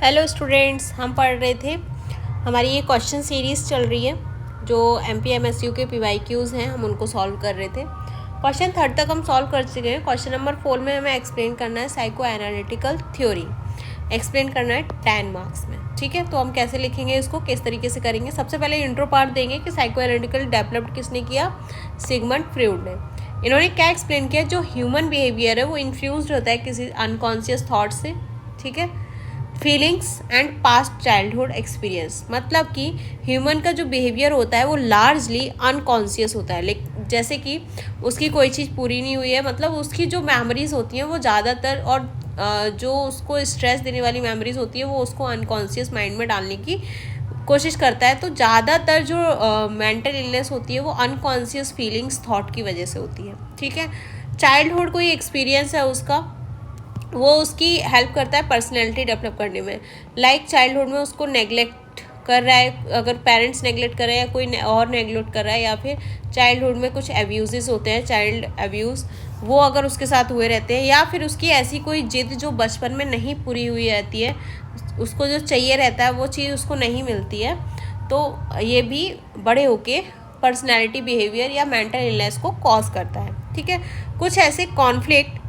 Hello students, हम पढ़ रहे थे। हमारी ये क्वेश्चन सीरीज़ चल रही है जो MPMSU के PYQs हैं, हम उनको सॉल्व कर रहे थे। क्वेश्चन 3 तक हम सॉल्व कर चुके हैं। क्वेश्चन नंबर 4 में हमें एक्सप्लेन करना है साइको एनालिटिकल थ्योरी। एक्सप्लेन करना है 10 मार्क्स में। ठीक है, तो हम कैसे लिखेंगे इसको, किस तरीके से करेंगे। सबसे पहले इंट्रो पार्ट देंगे कि साइको एनालिटिकल डेवलप्ड किसने किया, सिगमंड फ्रॉइड ने। इन्होंने क्या एक्सप्लेन किया, जो ह्यूमन बिहेवियर है वो इन्फ्लुएंस्ड होता है किसी अनकॉन्शियस थाट से। ठीक है, feelings and past childhood experience, मतलब कि ह्यूमन का जो बिहेवियर होता है वो लार्जली अनकॉन्शियस होता है। जैसे कि उसकी कोई चीज़ पूरी नहीं हुई है, मतलब उसकी जो मेमोरीज होती हैं वो ज़्यादातर, और जो उसको स्ट्रेस देने वाली मेमोरीज होती है वो उसको अनकॉन्शियस माइंड में डालने की कोशिश करता है। तो ज़्यादातर जो मेंटल इलनेस होती है वो अनकॉन्शियस फीलिंग्स थॉट की वजह से होती है। ठीक है, चाइल्डहुड कोई एक्सपीरियंस है उसका, वो उसकी हेल्प करता है पर्सनैलिटी डेवलप करने में। लाइक चाइल्डहुड में उसको नेगलेक्ट कर रहा है, अगर पेरेंट्स नेगलेक्ट कर रहे हैं या कोई और नेगलेक्ट कर रहा है, या फिर चाइल्डहुड में कुछ एब्यूज़ होते हैं, चाइल्ड एब्यूज़, वो अगर उसके साथ हुए रहते हैं, या फिर उसकी ऐसी कोई जिद जो बचपन में नहीं पूरी हुई रहती है, उसको जो चाहिए रहता है वो चीज़ उसको नहीं मिलती है, तो ये भी बड़े होके पर्सनैलिटी बिहेवियर या मेंटल इलनेस को कॉज करता है। ठीक है, कुछ ऐसे कॉन्फ्लिक्ट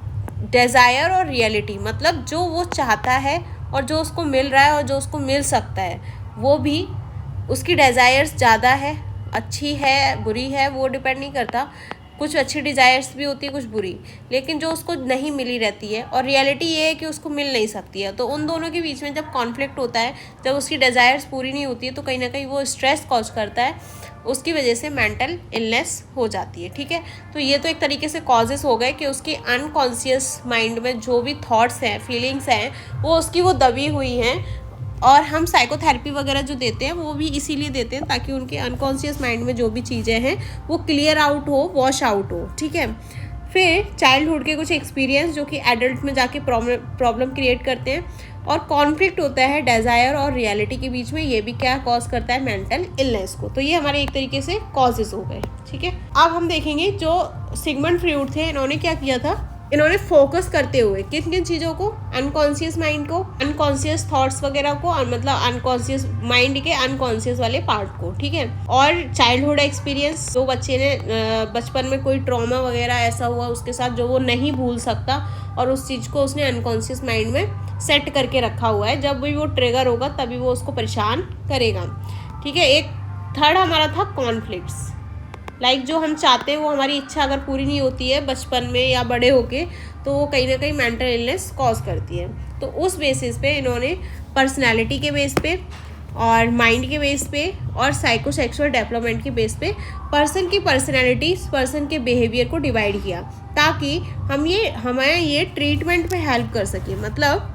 डिज़ायर और रियलिटी, मतलब जो वो चाहता है और जो उसको मिल रहा है और जो उसको मिल सकता है, वो भी उसकी डिज़ायर्स ज़्यादा है, अच्छी है बुरी है वो डिपेंड नहीं करता। कुछ अच्छी डिज़ायर्स भी होती है, कुछ बुरी, लेकिन जो उसको नहीं मिली रहती है, और रियलिटी ये है कि उसको मिल नहीं सकती है। तो उन दोनों के बीच में जब कॉन्फ्लिक्ट होता है, जब उसकी डिज़ायर्स पूरी नहीं होती है, तो कहीं ना कहीं वो स्ट्रेस कॉज करता है, उसकी वजह से मेंटल इलनेस हो जाती है। ठीक है, तो ये तो एक तरीके से कॉजेस हो गए कि उसकी अनकॉन्शियस माइंड में जो भी थॉट्स हैं, फीलिंग्स हैं, वो उसकी वो दबी हुई हैं। और हम साइकोथेरेपी वगैरह जो देते हैं वो भी इसीलिए देते हैं ताकि उनके अनकॉन्शियस माइंड में जो भी चीज़ें हैं वो क्लियर आउट हो, वॉश आउट हो। ठीक है, फिर चाइल्डहुड के कुछ एक्सपीरियंस जो कि एडल्ट में जाके प्रॉब्लम क्रिएट करते हैं, और कॉन्फ्लिक्ट होता है डिज़ायर और रियलिटी के बीच में, ये भी क्या कॉज करता है, मेंटल इलनेस को। तो ये हमारे एक तरीके से कॉजेज हो गए। ठीक है, अब हम देखेंगे जो सिगमंड फ्रॉइड थे, इन्होंने क्या किया था, इन्होंने फोकस करते हुए किन किन चीज़ों को, अनकॉन्शियस माइंड को, अनकॉन्शियस थॉट्स वगैरह को, मतलब अनकॉन्शियस माइंड के अनकॉन्शियस वाले पार्ट को। ठीक है, और चाइल्डहुड एक्सपीरियंस, जो बच्चे ने बचपन में कोई ट्रॉमा वगैरह ऐसा हुआ उसके साथ जो वो नहीं भूल सकता, और उस चीज़ को उसने अनकॉन्शियस माइंड में सेट करके रखा हुआ है, जब भी वो ट्रिगर होगा तभी वो उसको परेशान करेगा। ठीक है, एक थर्ड हमारा था कॉन्फ्लिक्ट्स, लाइक जो हम चाहते हैं वो हमारी इच्छा अगर पूरी नहीं होती है बचपन में या बड़े होके, तो वो कहीं ना कहीं मेंटल इलनेस कॉज करती है। तो उस बेसिस पे इन्होंने पर्सनैलिटी के बेस पे और माइंड के बेस पे और साइकोसेक्सुअल डेवलपमेंट के बेस पे पर्सन की पर्सनैलिटी, पर्सन के बिहेवियर को डिवाइड किया, ताकि हमें ये ट्रीटमेंट पे हेल्प कर सके। मतलब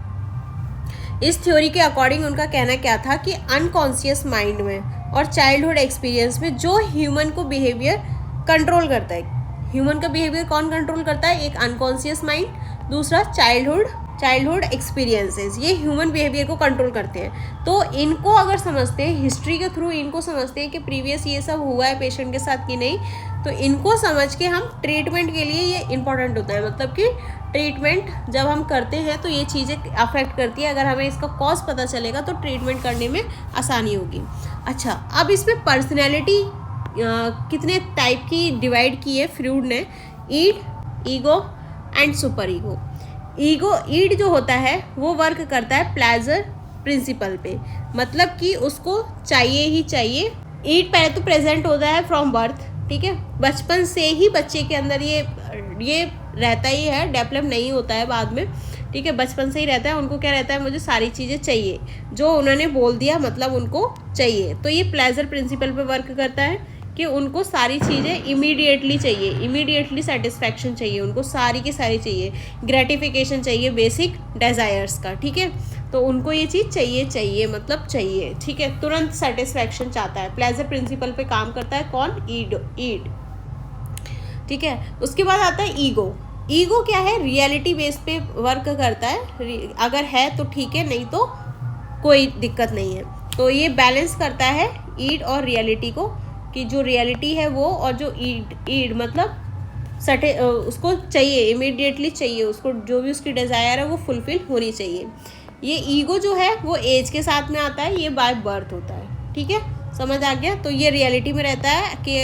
इस थ्योरी के अकॉर्डिंग उनका कहना क्या था कि अनकॉन्शियस माइंड में और चाइल्डहुड एक्सपीरियंस में जो ह्यूमन को बिहेवियर कंट्रोल करता है, ह्यूमन का बिहेवियर कौन कंट्रोल करता है, एक अनकॉन्शियस माइंड, दूसरा चाइल्डहुड एक्सपीरियंसेस, ये ह्यूमन बिहेवियर को कंट्रोल करते हैं। तो इनको अगर समझते हैं, हिस्ट्री के थ्रू इनको समझते हैं कि प्रीवियस ये सब हुआ है पेशेंट के साथ कि नहीं, तो इनको समझ के हम ट्रीटमेंट के लिए ये इंपॉर्टेंट होता है। मतलब कि ट्रीटमेंट जब हम करते हैं तो ये चीज़ें अफेक्ट करती है, अगर हमें इसका कॉज पता चलेगा तो ट्रीटमेंट करने में आसानी होगी। अच्छा, अब इसमें पर्सनैलिटी कितने टाइप की डिवाइड की है फ्रॉइड ने, ईड, ईगो एंड सुपर ईगो। ईड जो होता है वो वर्क करता है प्लेजर प्रिंसिपल पे, मतलब कि उसको चाहिए ही चाहिए। ईड पहले तो प्रेजेंट होता है फ्रॉम बर्थ। ठीक है, बचपन से ही बच्चे के अंदर ये रहता ही है, डेवलप नहीं होता है बाद में। ठीक है, बचपन से ही रहता है, उनको क्या रहता है, मुझे सारी चीज़ें चाहिए, जो उन्होंने बोल दिया मतलब उनको चाहिए। तो ये प्लेजर प्रिंसिपल पे वर्क करता है कि उनको सारी चीज़ें इमीडिएटली चाहिए, इमीडिएटली सेटिस्फैक्शन चाहिए, उनको सारी की सारी चाहिए, ग्रेटिफिकेशन चाहिए बेसिक डिज़ायर्स का। ठीक है, तो उनको ये चीज़ चाहिए मतलब चाहिए। ठीक है, तुरंत सेटिस्फैक्शन चाहता है। प्लेजर प्रिंसिपल पे काम करता है कौन, ईड। ठीक है, उसके बाद आता है ईगो। ईगो क्या है, रियलिटी बेस पे वर्क करता है, अगर है तो ठीक है, नहीं तो कोई दिक्कत नहीं है। तो ये बैलेंस करता है ईड और रियलिटी को, कि जो रियलिटी है वो, और जो ईड मतलब उसको चाहिए, इमीडिएटली चाहिए, उसको जो भी उसकी डिज़ायर है वो फुलफिल होनी चाहिए। ये ईगो जो है वो एज के साथ में आता है, ये बाय बर्थ होता है, ठीक है, समझ आ गया। तो ये रियलिटी में रहता है कि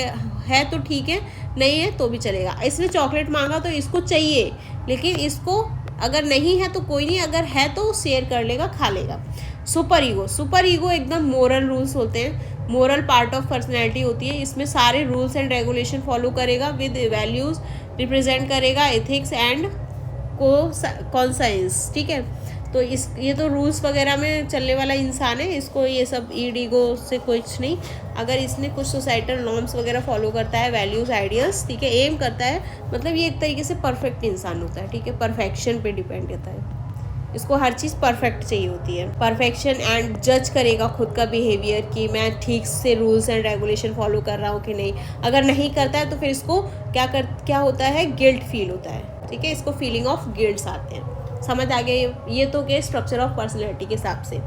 है तो ठीक है, नहीं है तो भी चलेगा। इसने चॉकलेट मांगा तो इसको चाहिए, लेकिन इसको अगर नहीं है तो कोई नहीं, अगर है तो शेयर कर लेगा, खा लेगा। सुपर ईगो एकदम मोरल रूल्स होते हैं, मोरल पार्ट ऑफ पर्सनैलिटी होती है। इसमें सारे रूल्स एंड रेगुलेशन फॉलो करेगा, विद वैल्यूज़ रिप्रेजेंट करेगा, एथिक्स एंड कॉन्साइंस, ठीक है। तो ये तो रूल्स वगैरह में चलने वाला इंसान है, इसको ये सब ईगो से कुछ नहीं। अगर इसने कुछ सोसाइटल नॉर्म्स वगैरह फॉलो करता है, वैल्यूज़ आइडियल्स, ठीक है, एम करता है, मतलब ये एक तरीके से परफेक्ट इंसान होता है, ठीक है, परफेक्शन पे डिपेंड रहता है, इसको हर चीज़ परफेक्ट चाहिए होती है, परफेक्शन। एंड जज करेगा खुद का बिहेवियर कि मैं ठीक से रूल्स एंड रेगुलेशन फॉलो कर रहा हूँ कि नहीं। अगर नहीं करता है तो फिर इसको क्या होता है, गिल्ट फील होता है, ठीक है, इसको फीलिंग ऑफ गिल्ट्स आते हैं। समझ आ गया, ये तो के स्ट्रक्चर ऑफ पर्सनैलिटी के हिसाब से।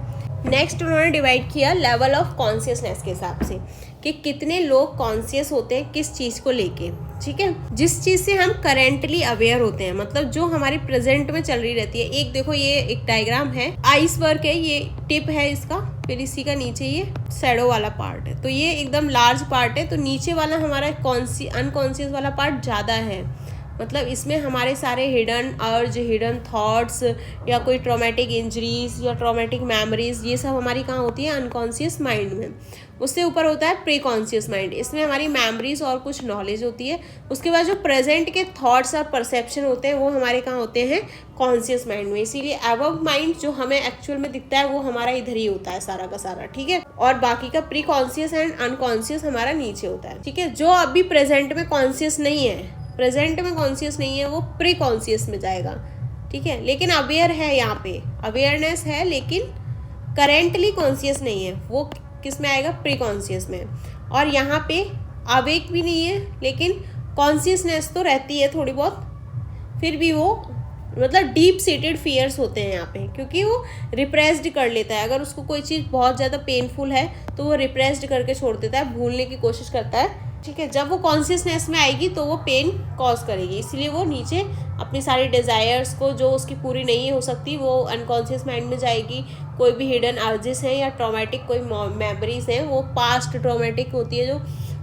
नेक्स्ट उन्होंने डिवाइड किया लेवल ऑफ कॉन्शियसनेस के हिसाब से, कि कितने लोग कॉन्शियस होते हैं किस चीज़ को लेके, ठीक है, जिस चीज़ से हम करेंटली अवेयर होते हैं, मतलब जो हमारी प्रेजेंट में चल रही रहती है। एक देखो, ये एक डायग्राम है, आइसबर्ग है, ये टिप है इसका, फिर इसी का नीचे ये शैडो वाला पार्ट है, तो ये एकदम लार्ज पार्ट है, तो नीचे वाला हमारा अनकॉन्शियस वाला पार्ट ज़्यादा है, मतलब इसमें हमारे सारे हिडन अर्ज, हिडन थॉट्स, या कोई ट्रॉमेटिक इंजरीज या ट्रॉमेटिक मेमोरीज, ये सब हमारी कहाँ होती है, अनकॉन्शियस माइंड में। उससे ऊपर होता है प्री कॉन्शियस माइंड, इसमें हमारी मेमोरीज और कुछ नॉलेज होती है। उसके बाद जो प्रेजेंट के थॉट्स और परसेप्शन होते हैं वो हमारे कहाँ होते हैं, कॉन्शियस माइंड में। इसीलिए अबव माइंड जो हमें एक्चुअल में दिखता है वो हमारा इधर ही होता है सारा का सारा, ठीक है, और बाकी का प्री कॉन्शियस एंड अनकॉन्शियस हमारा नीचे होता है, ठीक है। जो अभी प्रेजेंट में कॉन्शियस नहीं है, वो प्री कॉन्शियस में जाएगा, ठीक है, लेकिन अवेयर है, यहाँ पे अवेयरनेस है, लेकिन करेंटली कॉन्शियस नहीं है, वो किस में आएगा, प्री कॉन्शियस में। और यहाँ पे अवेक भी नहीं है, लेकिन कॉन्शियसनेस तो रहती है थोड़ी बहुत, फिर भी वो मतलब डीप सीटेड फियर्स होते हैं यहाँ पे, क्योंकि वो रिप्रेस्ड कर लेता है। अगर उसको कोई चीज़ बहुत ज़्यादा पेनफुल है तो वो रिप्रेस्ड करके छोड़ देता है, भूलने की कोशिश करता है, ठीक है। जब वो कॉन्शियसनेस में आएगी तो वो पेन कॉज करेगी, इसलिए वो नीचे अपनी सारी डिज़ायर्स को जो उसकी पूरी नहीं हो सकती वो अनकॉन्शियस माइंड में जाएगी। कोई भी हिडन अर्जेस हैं या ट्रॉमेटिक कोई मेमोरीज हैं, वो पास्ट ट्रॉमेटिक होती है जो,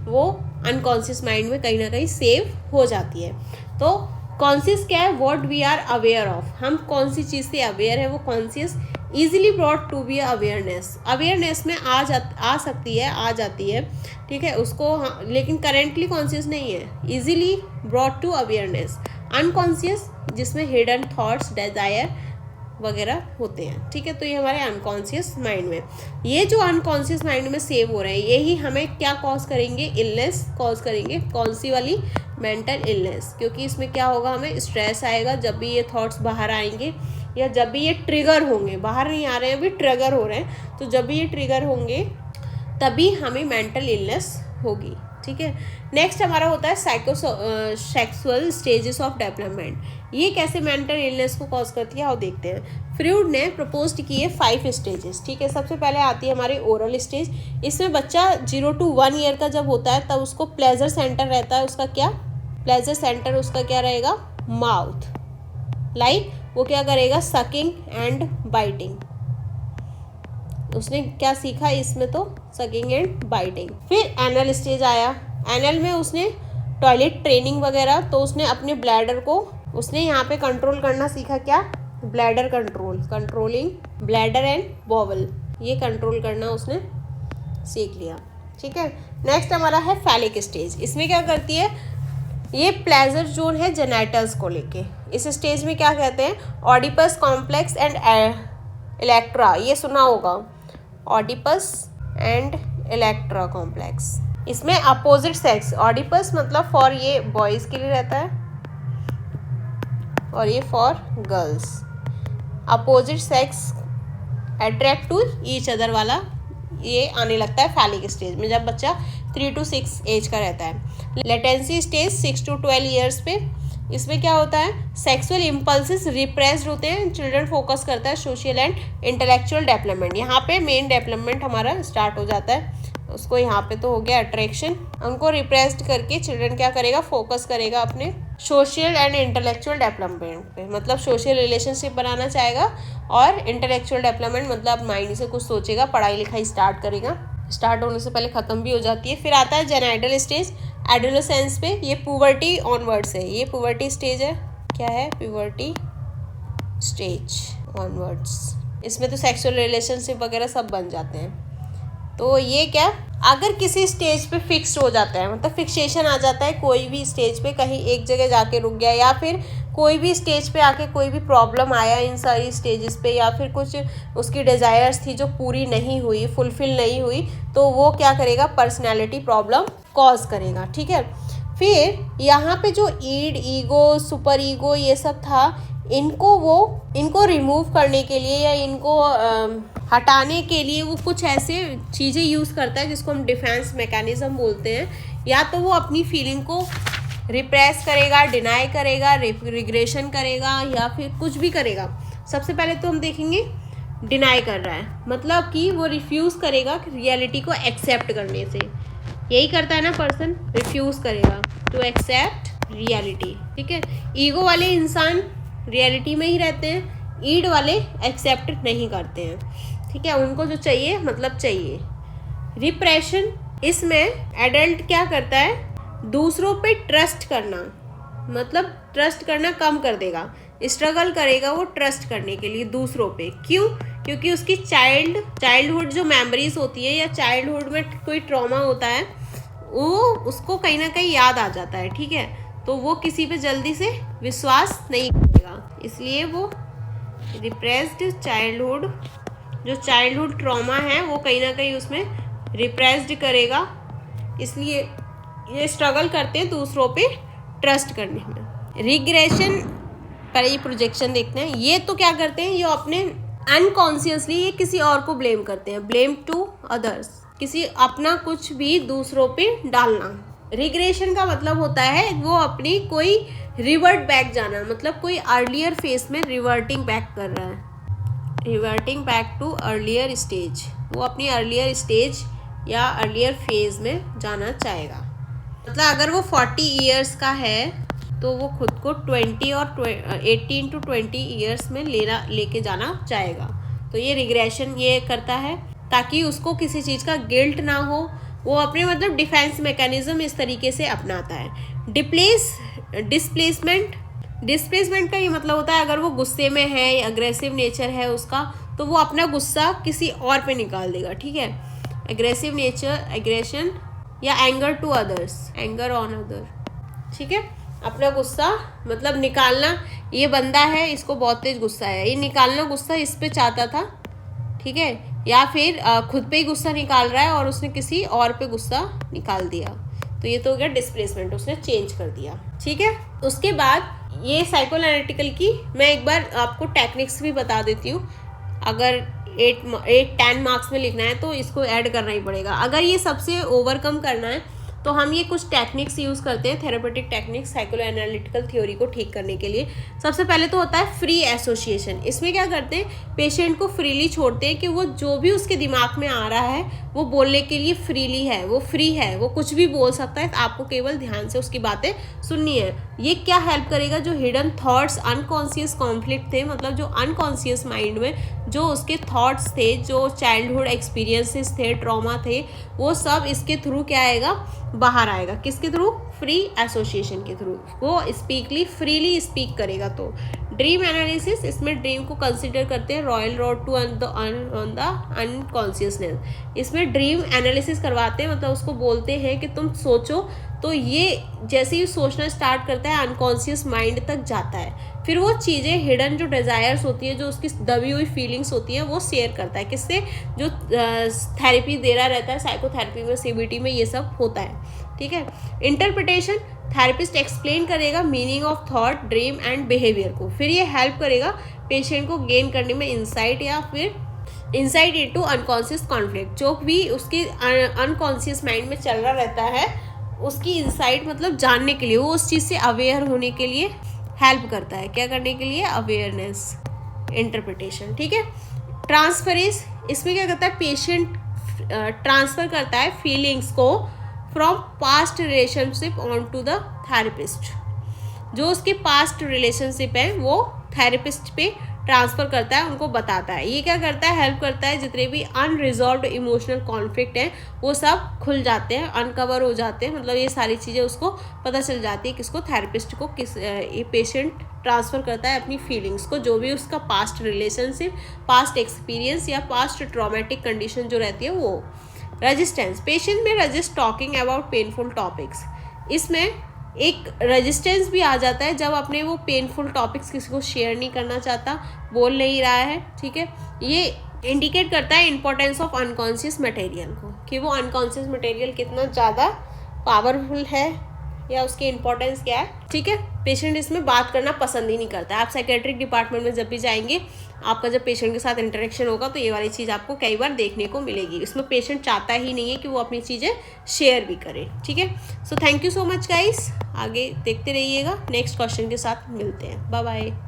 वो अनकॉन्शियस माइंड में कहीं ना कहीं सेव हो जाती है। तो कॉन्शियस क्या है, what we are aware of, हम कौन सी चीज़ से अवेयर है, वो conscious easily brought to be awareness में आ जाती है, ठीक है, उसको, लेकिन करेंटली कॉन्शियस नहीं है, easily brought to awareness. Unconscious जिसमें हिडन थॉट्स, डिजायर वगैरह होते हैं, ठीक है, तो ये हमारे अनकॉन्शियस माइंड में, ये जो अनकॉन्शियस माइंड में सेव हो रहे हैं यही हमें क्या कॉज करेंगे, इलनेस कॉज करेंगे। कौन सी वाली, मेंटल इलनेस, क्योंकि इसमें क्या होगा, हमें स्ट्रेस आएगा जब भी ये थॉट्स बाहर आएंगे, या जब भी ये ट्रिगर होंगे, बाहर नहीं आ रहे हैं अभी, ट्रिगर हो रहे हैं, तो जब भी ये ट्रिगर होंगे तभी हमें मेंटल इलनेस होगी, ठीक है। नेक्स्ट हमारा होता है सेक्सुअल स्टेजेस ऑफ डेवलपमेंट। ये कैसे मेंटल इलनेस को कॉज करती है, आओ देखते हैं। फ्रूड ने प्रपोज किए 5 स्टेजेस, ठीक है। सबसे पहले आती है हमारी ओरल स्टेज। इसमें बच्चा 0 to 1 ईयर का जब होता है तब उसको प्लेजर सेंटर रहता है, उसका क्या, प्लेजर सेंटर उसका क्या रहेगा, माउथ, लाइक वो क्या करेगा, सकिंग एंड बाइटिंग। उसने क्या सीखा इसमें, तो सकिंग एंड बाइटिंग। फिर एनल स्टेज आया, एनल में उसने टॉयलेट ट्रेनिंग वगैरह, तो उसने अपने ब्लैडर को उसने यहाँ पे कंट्रोल करना सीखा, क्या, bladder controlling bladder and bowel, ये कंट्रोल करना उसने सीख लिया, ठीक है। नेक्स्ट हमारा है फैलिक स्टेज। इसमें क्या करती है, ये प्लेजर जोन है जेनाइटल्स को लेके। इस स्टेज में क्या कहते हैं, ऑडिपस कॉम्प्लेक्स एंड इलेक्ट्रा, ये सुना होगा, ऑडिपस एंड इलेक्ट्रा कॉम्प्लेक्स। इसमें अपोजिट सेक्स, ऑडिपस मतलब फॉर ये बॉयज़ के लिए रहता है और ये for girls. Opposite sex attract to each other वाला ये आने लगता है फैलिक स्टेज में, जब बच्चा 3 to 6 एज का रहता है। लेटेंसी स्टेज 6 to 12 ईयर्स पे। इसमें क्या होता है, सेक्सुअल इम्पल्सेस रिप्रेस्ड होते हैं, चिल्ड्रन फोकस करता है सोशल एंड इंटेलेक्चुअल डेवलपमेंट। यहाँ पे मेन डेवलपमेंट हमारा स्टार्ट हो जाता है, उसको यहाँ पे तो हो गया अट्रैक्शन, उनको रिप्रेस्ड करके चिल्ड्रन क्या करेगा, फोकस करेगा अपने सोशल एंड इंटेलेक्चुअल डेवलपमेंट पे, मतलब सोशल रिलेशनशिप बनाना चाहेगा, और इंटेलेक्चुअल डेवलपमेंट मतलब माइंड से कुछ सोचेगा, पढ़ाई लिखाई स्टार्ट करेगा, स्टार्ट होने से पहले ख़त्म भी हो जाती है। फिर आता है जेनाइडल स्टेज एडोलेसेंस पे, ये पुबर्टी ऑनवर्ड्स है, ये पुबर्टी स्टेज है, क्या है पुबर्टी स्टेज ऑनवर्ड्स, इसमें तो सेक्सुअल रिलेशनशिप वगैरह सब बन जाते हैं। तो ये क्या, अगर किसी स्टेज पे फिक्स हो जाता है, मतलब फिक्सेशन आ जाता है कोई भी स्टेज पे, कहीं एक जगह जाके रुक गया, या फिर कोई भी स्टेज पे आके कोई भी प्रॉब्लम आया इन सारी स्टेजेस पे, या फिर कुछ उसकी डिज़ायर्स थी जो पूरी नहीं हुई, फुलफिल नहीं हुई, तो वो क्या करेगा, पर्सनैलिटी प्रॉब्लम कॉज करेगा। ठीक है, फिर यहाँ पे जो ईड, ईगो, सुपर ईगो ये सब था, इनको रिमूव करने के लिए या इनको हटाने के लिए वो कुछ ऐसे चीज़ें यूज़ करता है जिसको हम डिफेंस मैकेनिज्म बोलते हैं। या तो वो अपनी फीलिंग को रिप्रेस करेगा, डिनाई करेगा, रिग्रेशन करेगा, या फिर कुछ भी करेगा। सबसे पहले तो हम देखेंगे डिनाई कर रहा है, मतलब कि वो रिफ्यूज़ करेगा रियलिटी को एक्सेप्ट करने से, यही करता है ना पर्सन, रिफ्यूज़ करेगा टू एक्सेप्ट रियलिटी। ठीक है, ईगो वाले इंसान रियलिटी में ही रहते हैं, ईड वाले एक्सेप्ट नहीं करते हैं। ठीक है, उनको जो चाहिए मतलब चाहिए। रिप्रेशन, इसमें एडल्ट क्या करता है, दूसरों पे ट्रस्ट करना, मतलब ट्रस्ट करना कम कर देगा, स्ट्रगल करेगा वो ट्रस्ट करने के लिए दूसरों पे। क्यों? क्योंकि उसकी चाइल्डहुड जो मेमोरीज होती है, या चाइल्डहुड में कोई ट्रॉमा होता है, वो उसको कहीं ना कहीं याद आ जाता है। ठीक है, तो वो किसी पे जल्दी से विश्वास नहीं करेगा, इसलिए वो रिप्रेस्ड चाइल्डहुड, जो चाइल्डहुड ट्रॉमा है वो कहीं ना कहीं उसमें रिप्रेस्ड करेगा, इसलिए ये स्ट्रगल करते हैं दूसरों पे ट्रस्ट करने में। रिग्रेशन, पहले ये प्रोजेक्शन देखते हैं। ये तो क्या करते हैं, ये अपने अनकॉन्शियसली ये किसी और को ब्लेम करते हैं, ब्लेम टू अदर्स, किसी अपना कुछ भी दूसरों पे डालना। रिग्रेशन का मतलब होता है वो अपनी कोई रिवर्ट बैक जाना, मतलब कोई अर्लियर फेज में रिवर्टिंग बैक कर रहा है, reverting back to earlier stage, वो अपनी अर्लियर स्टेज या अर्लियर फेज में जाना चाहेगा। मतलब अगर वो 40 ईयर्स का है तो वो खुद को 20 और 18 to 20 ईयर्स में लेके जाना चाहेगा। तो ये रिग्रेशन ये करता है ताकि उसको किसी चीज़ का गिल्ट ना हो, वो अपने मतलब डिफेंस मैकेनिज्म इस तरीके से अपनाता है। डिस्प्लेसमेंट का ये मतलब होता है अगर वो गुस्से में है या अग्रेसिव नेचर है उसका, तो वो अपना गुस्सा किसी और पे निकाल देगा। ठीक है, एग्रेसिव नेचर, एग्रेशन या anger to others, anger on other. ठीक है, अपना गुस्सा मतलब निकालना, ये बंदा है इसको बहुत तेज गुस्सा है, ये निकालना गुस्सा इस पे चाहता था। ठीक है, या फिर खुद पे ही गुस्सा निकाल रहा है और उसने किसी और पे गुस्सा निकाल दिया, तो ये तो हो गया डिस्प्लेसमेंट, उसने चेंज कर दिया। ठीक है, उसके बाद ये साइकोएनालिटिकल की मैं एक बार आपको टेक्निक्स भी बता देती हूँ। अगर 10 मार्क्स में लिखना है तो इसको ऐड करना ही पड़ेगा। अगर ये सबसे ओवरकम करना है तो हम ये कुछ टेक्निक्स यूज़ करते हैं, थेरेपेटिक टेक्निक्स साइकोएनालिटिकल थ्योरी को ठीक करने के लिए। सबसे पहले तो होता है फ्री एसोसिएशन। इसमें क्या करते हैं, पेशेंट को फ्रीली छोड़ते हैं कि वो जो भी उसके दिमाग में आ रहा है वो बोलने के लिए फ्रीली है, वो फ्री है, वो कुछ भी बोल सकता है, आपको केवल ध्यान से उसकी बातें सुननी है। ये क्या हेल्प करेगा, जो हिडन थॉट्स, अनकॉन्शियस कॉन्फ्लिक्ट थे, मतलब जो अनकॉन्शियस माइंड में जो उसके थॉट्स थे, जो चाइल्डहुड एक्सपीरियंसेस थे, ट्रॉमा थे, वो सब इसके थ्रू क्या आएगा, बाहर आएगा। किसके थ्रू? फ्री एसोसिएशन के थ्रू। वो फ्रीली स्पीक करेगा। तो ड्रीम एनालिसिस, इसमें ड्रीम को कंसिडर करते हैं royal road to on the unconsciousness. इसमें ड्रीम एनालिसिस करवाते हैं, मतलब उसको बोलते हैं कि तुम सोचो, तो ये जैसे ही सोचना स्टार्ट करता है अनकॉन्शियस माइंड तक जाता है, फिर वो चीज़ें हिडन जो डिज़ायर्स होती है, जो उसकी दबी हुई फीलिंग्स होती हैं, वो शेयर करता है। किससे? जो थेरेपी दे रहा रहता है, साइकोथेरेपी में, सीबीटी में ये सब होता है। ठीक है, इंटरप्रिटेशन, थेरेपिस्ट एक्सप्लेन करेगा meaning of thought, dream and behaviour को। फिर ये हेल्प करेगा पेशेंट को गेन करने में इंसाइट, या फिर इंसाइट इनटू अनकॉन्शियस कॉन्फ्लिक्ट। जो भी उसके अनकॉन्शियस माइंड में चल रहा रहता है, उसकी इंसाइट मतलब जानने के लिए, वो उस चीज़ से अवेयर होने के लिए हेल्प करता है। क्या करने के लिए? Awareness, interpretation. ठीक है, ट्रांसफरेंस, इसमें क्या करता है, पेशेंट ट्रांसफ़र करता है फीलिंग्स को from past relationship on to the therapist. जो उसके पास्ट रिलेशनशिप है वो थेरेपिस्ट पे ट्रांसफ़र करता है, उनको बताता है। ये क्या करता है, हेल्प करता है, जितने भी अनरिजॉल्व्ड इमोशनल कॉन्फ्लिक्ट हैं वो सब खुल जाते हैं, अनकवर हो जाते हैं, मतलब ये सारी चीज़ें उसको पता चल जाती है, किसको, थेरेपिस्ट को, किस ये पेशेंट ट्रांसफ़र करता है अपनी फीलिंग्स को, जो भी उसका पास्ट रिलेशनशिप, पास्ट एक्सपीरियंस या पास्ट ट्रॉमेटिक कंडीशन जो रहती है वो। रेजिस्टेंस, पेशेंट में resist talking about painful topics, इसमें एक रेजिस्टेंस भी आ जाता है जब अपने वो पेनफुल टॉपिक्स किसी को शेयर नहीं करना चाहता, बोल नहीं रहा है, ठीक है। ये इंडिकेट करता है इंपॉर्टेंस ऑफ अनकॉन्शियस मटेरियल को, कि वो अनकॉन्शियस मटेरियल कितना ज़्यादा पावरफुल है या उसकी इंपॉर्टेंस क्या है, ठीक है। पेशेंट इसमें बात करना पसंद ही नहीं करता। आप साइकेट्रिक डिपार्टमेंट में जब भी जाएंगे, आपका जब पेशेंट के साथ इंटरेक्शन होगा तो ये वाली चीज़ आपको कई बार देखने को मिलेगी। इसमें पेशेंट चाहता ही नहीं है कि वो अपनी चीज़ें शेयर भी करे, ठीक है। So thank you so much guys, आगे देखते रहिएगा, नेक्स्ट क्वेश्चन के साथ मिलते हैं, बाय बाय।